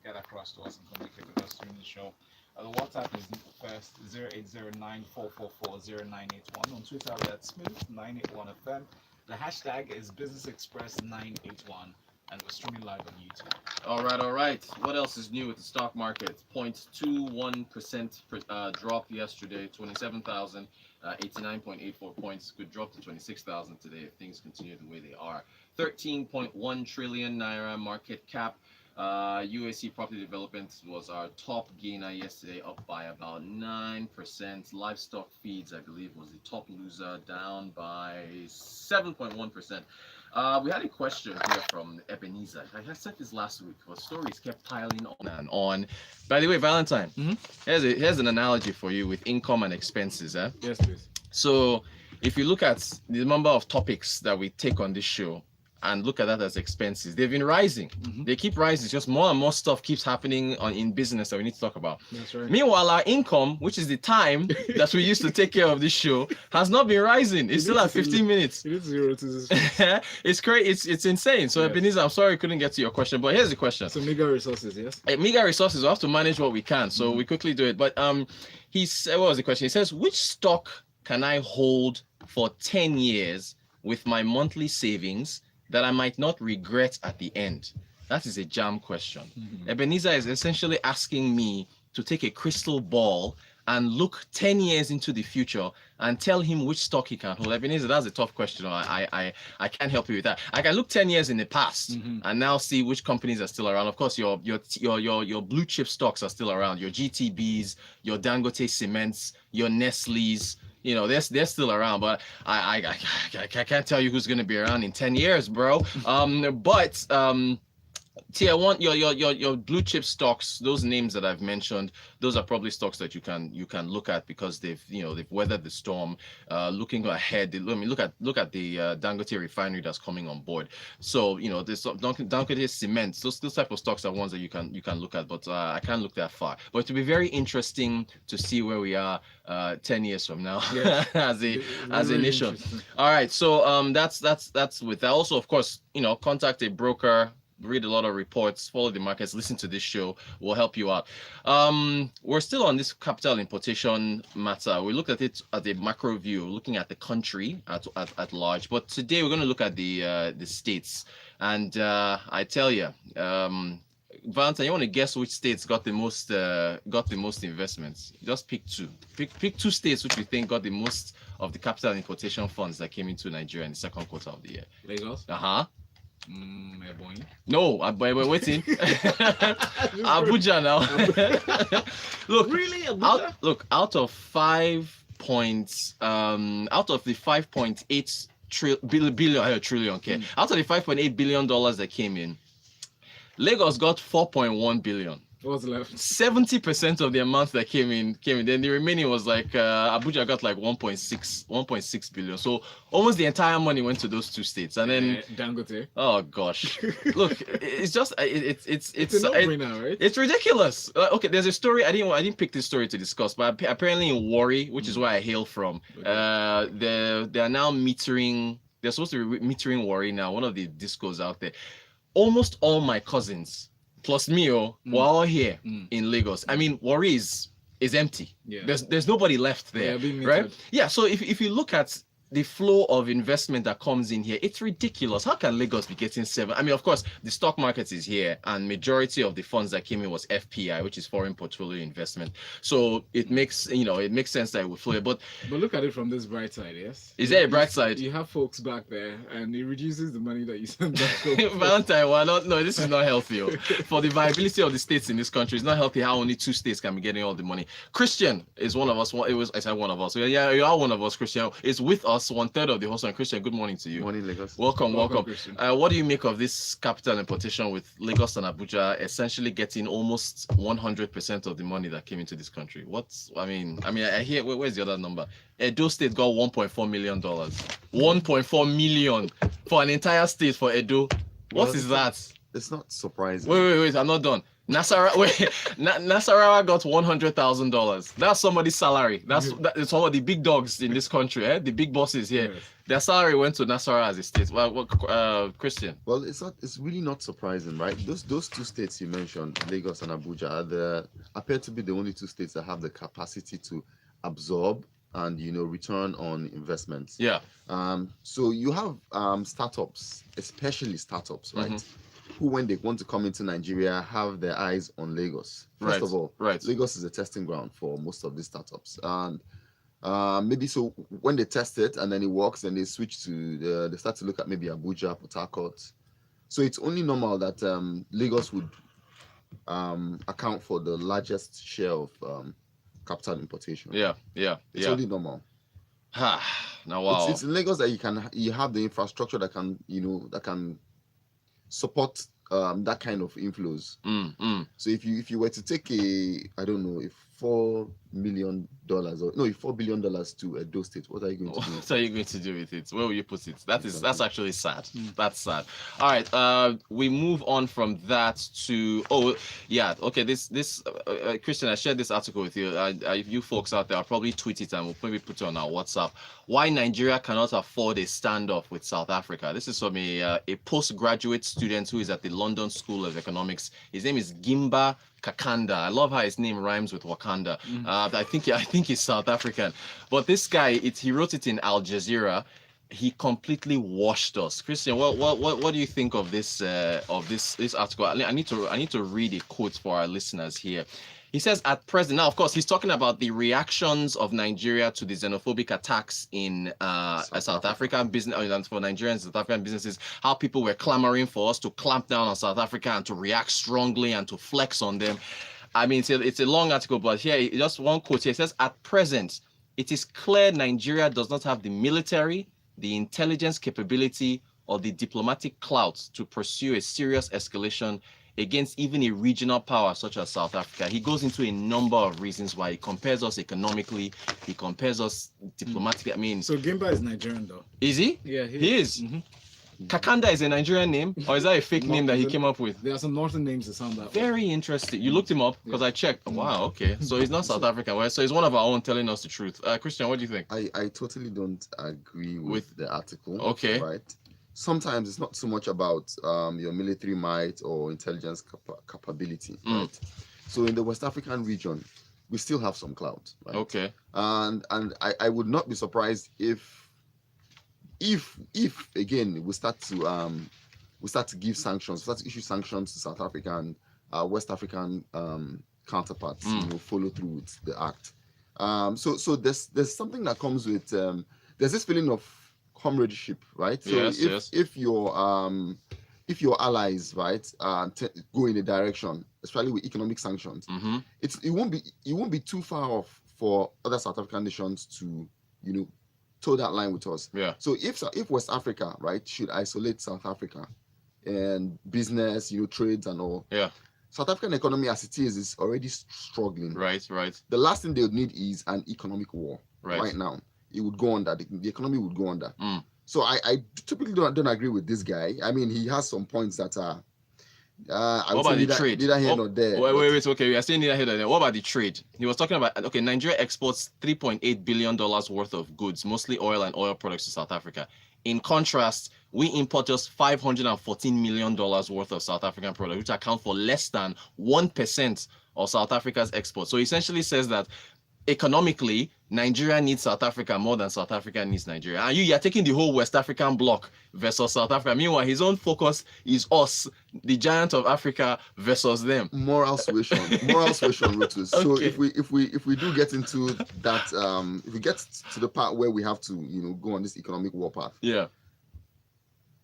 get across to us and communicate with us during the show. The WhatsApp is first 0809444091. On Twitter, that's Smooth981FM. The hashtag is BusinessExpress981. And we're streaming live on YouTube. All right. What else is new with the stock market? 0.21% drop yesterday, 27,089.84 points. Good drop to 26,000 today if things continue the way they are. 13.1 trillion naira market cap. UAC Property Development was our top gainer yesterday, up by about 9%. Livestock Feeds, I believe, was the top loser, down by 7.1%. We had a question here from Ebenezer. I said this last week, but stories kept piling on and on. By the way, Valentine, here's an analogy for you with income and expenses. Yes, please. So if you look at the number of topics that we take on this show, and look at that as expenses, they've been rising. They keep rising. It's just more and more stuff keeps happening in business that we need to talk about. That's right. Meanwhile, our income, which is the time that we used to take care of this show, has not been rising. It's still at 15 minutes. It is zero to this. It's crazy. It's insane. So, yes. Ebenezer, I'm sorry I couldn't get to your question, but here's the question. So meager resources, yes? Meager resources, we have to manage what we can. So we quickly do it. But he said, what was the question? He says, which stock can I hold for 10 years with my monthly savings that I might not regret at the end? That is a jam question. Ebenezer is essentially asking me to take a crystal ball and look 10 years into the future and tell him which stock he can hold. Ebenezer, that's a tough question. I can't help you with that. I can look 10 years in the past and now see which companies are still around. Of course, your blue chip stocks are still around. Your GTBs, your Dangote Cements, your Nestle's. You know, they're still around, but I can't tell you who's going to be around in 10 years, bro. Tier one, your blue chip stocks, those names that I've mentioned, those are probably stocks that you can look at because they've weathered the storm. Looking ahead, look at the Dangote refinery that's coming on board. So there's Dangote Cement. Those type of stocks are ones that you can look at, but I can't look that far. But it will be very interesting to see where we are 10 years from now. Yes. as a nation. All right, so that's with that. Also, of course, contact a broker. Read a lot of reports, follow the markets, listen to this show, will help you out. We're still on this capital importation matter. We looked at it at a macro view, looking at the country at large. But today we're going to look at the states. And I tell you, Valentine, you want to guess which states got the most investments? Just pick two. Pick two states which you think got the most of the capital importation funds that came into Nigeria in the second quarter of the year. Lagos. No, but waiting. Abuja now. Look, really, Abuja? Out of the 5.8 trillion, okay. Out of the $5.8 billion that came in, Lagos got 4.1 billion. What's left? 70% of the amount that came in. Then the remaining was like Abuja got like 1.6 billion. So almost the entire money went to those two states. And then Dangote. Oh gosh, look, it's just it's a no-brainer, right? It's ridiculous. Okay, there's a story. I didn't pick this story to discuss, but apparently in Warri, which is where I hail from, they are now metering. They're supposed to be metering Warri now. One of the discos out there. Almost all my cousins plus me, we're all here in Lagos. I mean, Warri is empty. Yeah. There's nobody left there, right? Yeah. So if you look at the flow of investment that comes in here, it's ridiculous. How can Lagos be getting 7? I mean, of course, the stock market is here, and majority of the funds that came in was FPI, which is foreign portfolio investment. So it makes sense that it would flow. But look at it from this bright side, yes. Is there a bright side? You have folks back there, and it reduces the money that you send back. Valentine, no, this is not healthy. For the viability of the states in this country, it's not healthy how only 2 states can be getting all the money. Christian is one of us. I said one of us. Yeah, you are one of us. Christian is with us. 1/3 of the host. And Christian, good morning to you. Morning, Lagos. Welcome. Christian. What do you make of this capital importation with Lagos and Abuja essentially getting almost 100% of the money that came into this country? I hear, where's the other number? Edo State got $1.4 million. 1.4 million for an entire state for Edo. What is that? It's not surprising. Wait, I'm not done. Nasarawa got $100,000. That's somebody's salary. That's some of the big dogs in this country, the big bosses here. Their salary went to Nasarawa as a state. Well, Christian. Well, it's not. It's really not surprising, right? Those two states you mentioned, Lagos and Abuja, appear to be the only two states that have the capacity to absorb and return on investments. Yeah. So you have startups, especially startups, right? Mm-hmm. Who, when they want to come into Nigeria, have their eyes on Lagos. First of all, Lagos is a testing ground for most of these startups, and maybe so when they test it and then it works, and they switch to they start to look at maybe Abuja, Port Harcourt. So it's only normal that Lagos would account for the largest share of capital importation. It's only normal. Now, wow. It's in Lagos that you have the infrastructure that can support that kind of inflows. So if you were to take $4 billion to Edo State, what are you going to do? What are you going to do with it? Where will you put it? That's actually sad. That's sad. All right, we move on from that to this Christian, I shared this article with you. You folks out there, I'll probably tweet it and we'll probably put it on our WhatsApp. Why Nigeria cannot afford a standoff with South Africa. This is from a postgraduate student who is at the London School of Economics. His name is Gimba Kakanda. I love how his name rhymes with Wakanda. I think he's South African. But this guy, he wrote it in Al Jazeera. He completely washed us. Christian, what do you think of this article? I need to read a quote for our listeners here. He says, at present, now of course he's talking about the reactions of Nigeria to the xenophobic attacks in South African business, for Nigerian and South African businesses, how people were clamoring for us to clamp down on South Africa and to react strongly and to flex on them. I mean, it's a long article, but here, just one quote here. It says, at present, it is clear Nigeria does not have the military, the intelligence capability, or the diplomatic clout to pursue a serious escalation against even a regional power such as South Africa. He goes into a number of reasons why. He compares us economically, he compares us diplomatically. I mean, so Gimba is Nigerian though. Is he? Yeah, he is. Kakanda is a Nigerian name, or is that a fake name that he came up with? There are some northern names that sound that very way. Interesting. You looked him up because I checked. Wow, okay. So he's not South African. Well, so he's one of our own telling us the truth. Christian, what do you think? I totally don't agree with the article. Okay. Right. Sometimes it's not so much about your military might or intelligence capability, right? So in the West African region, we still have some clout, right? Okay. And I would not be surprised if again we start to give sanctions, start to issue sanctions to South African, West African counterparts, follow through with the act. So there's something that comes with there's this feeling of comradeship, right? So if your allies, right, go in a direction, especially with economic sanctions, it won't be too far off for other South African nations to toe that line with us. Yeah. So if West Africa, right, should isolate South Africa and business, trades and all. Yeah. South African economy as it is already struggling. Right. The last thing they would need is an economic war. Right now. It would go under. The economy would go under. So I typically don't agree with this guy. I mean, he has some points that are. What about the trade? Neither here nor there. Wait. Okay, we are saying neither here nor there. What about the trade? He was talking about. Okay, Nigeria exports $3.8 billion worth of goods, mostly oil and oil products, to South Africa. In contrast, we import just $514 million worth of South African products, which account for less than 1% of South Africa's exports. So he essentially says that economically, Nigeria needs South Africa more than South Africa needs Nigeria. And you're taking the whole West African bloc versus South Africa. Meanwhile, his own focus is us, the giant of Africa, versus them. Moral suasion, Rotus. Okay. So if we do get into that, if we get to the part where we have to go on this economic war path,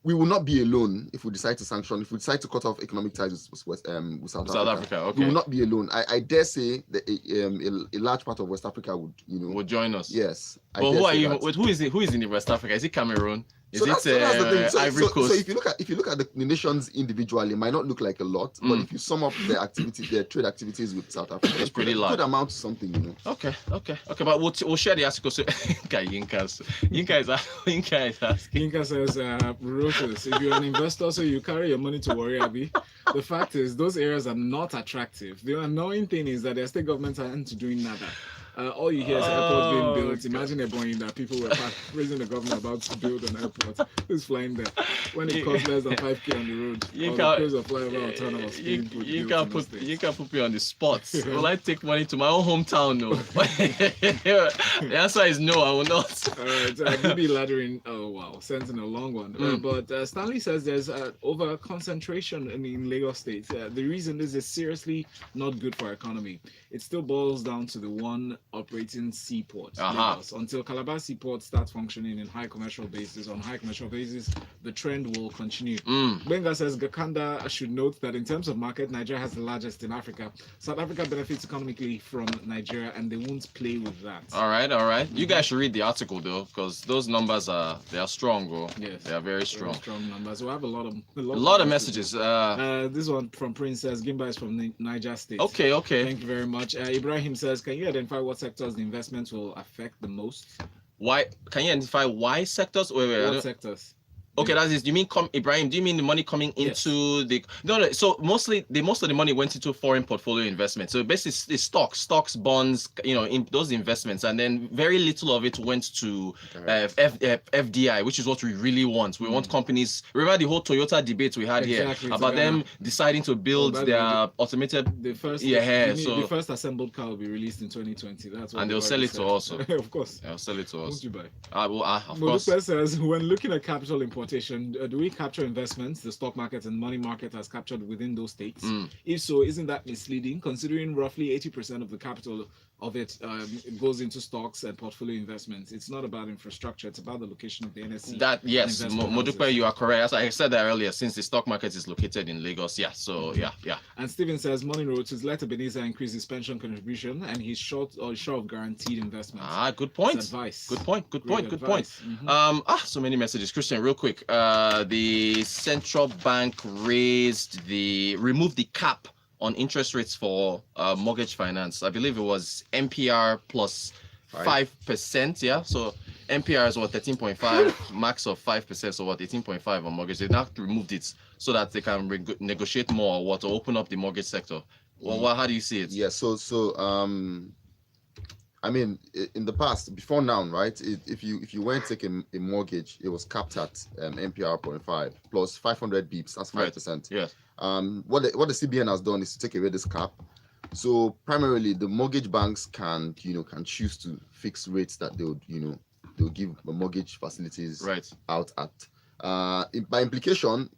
we will not be alone if we decide to sanction, if we decide to cut off economic ties with South Africa. Okay. We will not be alone. I dare say that a large part of West Africa would join us. Yes. But who are you? Who is in the West Africa? Is it Cameroon? Is that's the thing. Ivory Coast? So if you look at the nations individually, it might not look like a lot, but if you sum up their trade activities with South Africa, it's pretty large. It could amount to something, Okay. But we'll share the article. So Yinka is asking. Yinka says, Rotus, if you're an investor, so you carry your money to Warri Abi. The fact is, those areas are not attractive. The annoying thing is that their state governments aren't doing nada. All you hear is airport being built. God. Imagine a point that people were praising the government about to build an airport. Who's flying there? When it costs less than 5K on the road, You or can't- the price of flyover autonomous speed would You built can in those put states. you can put me on the spot. Will I take money to my own hometown? No. The answer is no. I will not. All right, BB Laddering. Oh wow, sent in a long one. But Stanley says there's over concentration in Lagos State. The reason this is seriously not good for our economy. It still boils down to the one operating seaport, Lagos. Until Calabar Seaport starts functioning in high commercial basis, the trend will continue. Benga says Gakanda should note that in terms of market, Nigeria has the largest in Africa. South Africa benefits economically from Nigeria, and they won't play with that. All right. You guys should read the article though, because those numbers are strong, bro. Yes, they are very strong. Strong numbers. We have a lot of messages. This one from Prince says Gimba is from Niger State. Okay. Thank you very much. Ibrahim says, can you identify what sectors the investments will affect the most? Why? Can you identify why sectors? Wait. What sectors? Okay, that is. You mean Ibrahim? Do you mean the money coming into the? No. So most of the money went into foreign portfolio investment. So basically, it's stocks, bonds. In those investments, and then very little of it went to FDI, which is what we really want. We want companies. Remember the whole Toyota debate we had here about them deciding to build their automated. The first. The first assembled car will be released in 2020. That's what. And they'll sell it to us. Of course. They'll sell it to us. Won't you buy? Of course. Says when looking at capital importation, do we capture investments the stock market and money market has captured within those states? If so, isn't that misleading, considering roughly 80% of the capital of it goes into stocks and portfolio investments? It's not about infrastructure, it's about the location of the NSC. Yes, Modupe, you are correct. As I said that earlier, since the stock market is located in Lagos, yeah. And Steven says money Rotus let Ebenezer increase his pension contribution, and he's short of guaranteed investments. Good point. That's advice. Good point. So many messages. Christian, real quick. The central bank removed the cap on interest rates for mortgage finance. I believe it was MPR plus 5%. Yeah. So MPR is 13.5, max of 5%. So 18.5 on mortgage. They now removed it so that they can negotiate more or open up the mortgage sector. Well, how do you see it? Yeah. So I mean, in the past, before now, right? If you went to take a mortgage, it was capped at MPR 0.5 plus 500 bips. That's 5%. Yes. What the CBN has done is to take away this cap. So primarily, the mortgage banks can choose to fix rates that they'll give the mortgage facilities out at. By implication,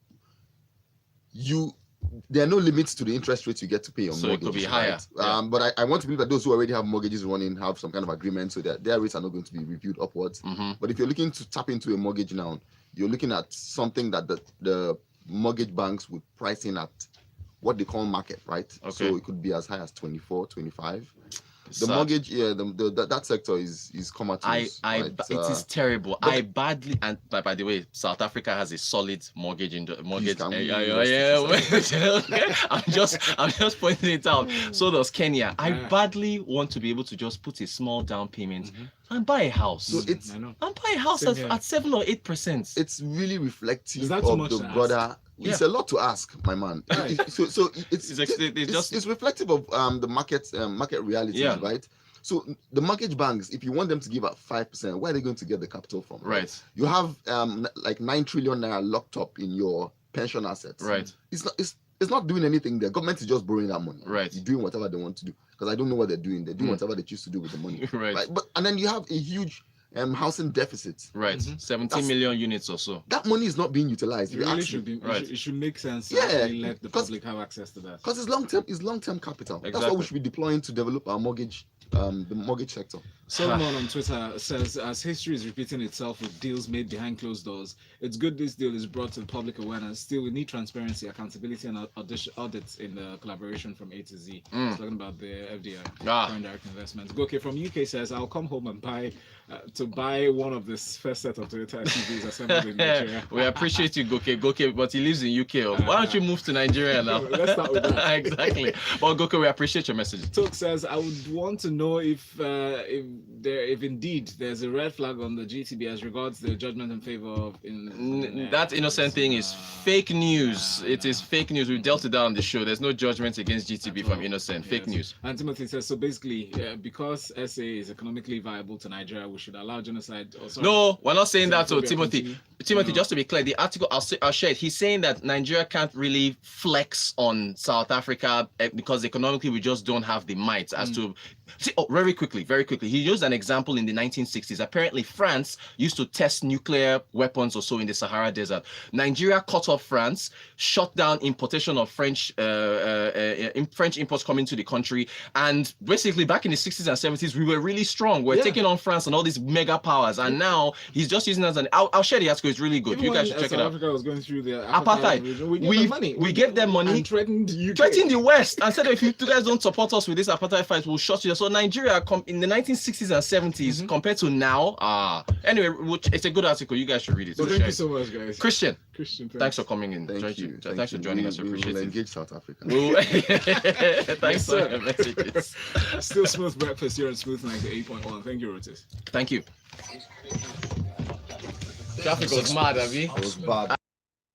there are no limits to the interest rates you get to pay on mortgages. So it could be higher. Right? But I want to believe that those who already have mortgages running have some kind of agreement so that their rates are not going to be reviewed upwards. But if you're looking to tap into a mortgage now, you're looking at something that the mortgage banks would price in at what they call market, right? Okay. So it could be as high as 24, 25. The mortgage, that sector is comatose. It is terrible. I badly, and by the way, South Africa has a solid mortgage. I'm just pointing it out. So does Kenya. I badly want to be able to just put a small down payment and buy a house. So buy a house at 7 or 8%. It's really reflective of the broader. Yeah. It's a lot to ask, my man. So it's reflective of the market reality, right? So the mortgage banks, if you want them to give out 5%, where are they going to get the capital from? Right. You have like 9 trillion naira locked up in your pension assets. Right. It's not doing anything. The government is just borrowing that money. Right. You're doing whatever they want to do. Because I don't know what they're doing. They're doing whatever they choose to do with the money. Right. And then you have a huge housing deficit. Right. 17 million units or so. That money is not being utilized. It really should be. Right. It should make sense to let the public have access to that. Because it's long-term capital. Exactly. That's what we should be deploying to develop our mortgage, the mortgage sector. Solomon on Twitter says, as history is repeating itself with deals made behind closed doors, it's good this deal is brought to the public awareness. Still, we need transparency, accountability, and audits in the collaboration from A to Z. Talking about the FDI, foreign direct investments. Goke from UK says, I'll come home and buy one of this first set of Toyota SUVs assembled in Nigeria. We appreciate you, Goke, but he lives in UK. Why don't you move to Nigeria now? Let's start with that. Exactly. Well, Goke, we appreciate your message. Took says, I would want to know if if indeed there's a red flag on the GTB as regards the judgment in favor of that innocent thing is fake news. It is fake news. We dealt it down on the show. There's no judgment against GTB from innocent. Fake news. And Timothy says so. Basically, because SA is economically viable to Nigeria, we should allow genocide. No, we're not saying that. So Timothy, No. just to be clear, the article I'll share it. He's saying that Nigeria can't really flex on South Africa because economically we just don't have the might as to. See, very quickly. He used an example in the 1960s. Apparently, France used to test nuclear weapons or so in the Sahara Desert. Nigeria cut off France, shut down importation of French imports coming to the country, and basically back in the 60s and 70s, we were really strong. We're taking on France and all these mega powers, and now he's just using it as an. I'll share the article. It's really good. Even you guys should check South it out. Africa was going through the Apartheid. We gave them money. And threatened UK. Threatened the West and said if you guys don't support us with this apartheid fight, we'll shut you. So Nigeria in the 1960s and 70s compared to now, anyway, it's a good article. You guys should read it. So thank you so much, guys. Christian, thanks. thanks for coming in. Thank you. Thanks for joining us. Appreciate We'll it. engage South Africa. Thanks for your messages. Still smooth breakfast here on Smooth 98.1. Thank you, Rotus. Thank you. Traffic was mad, Abby. It was bad.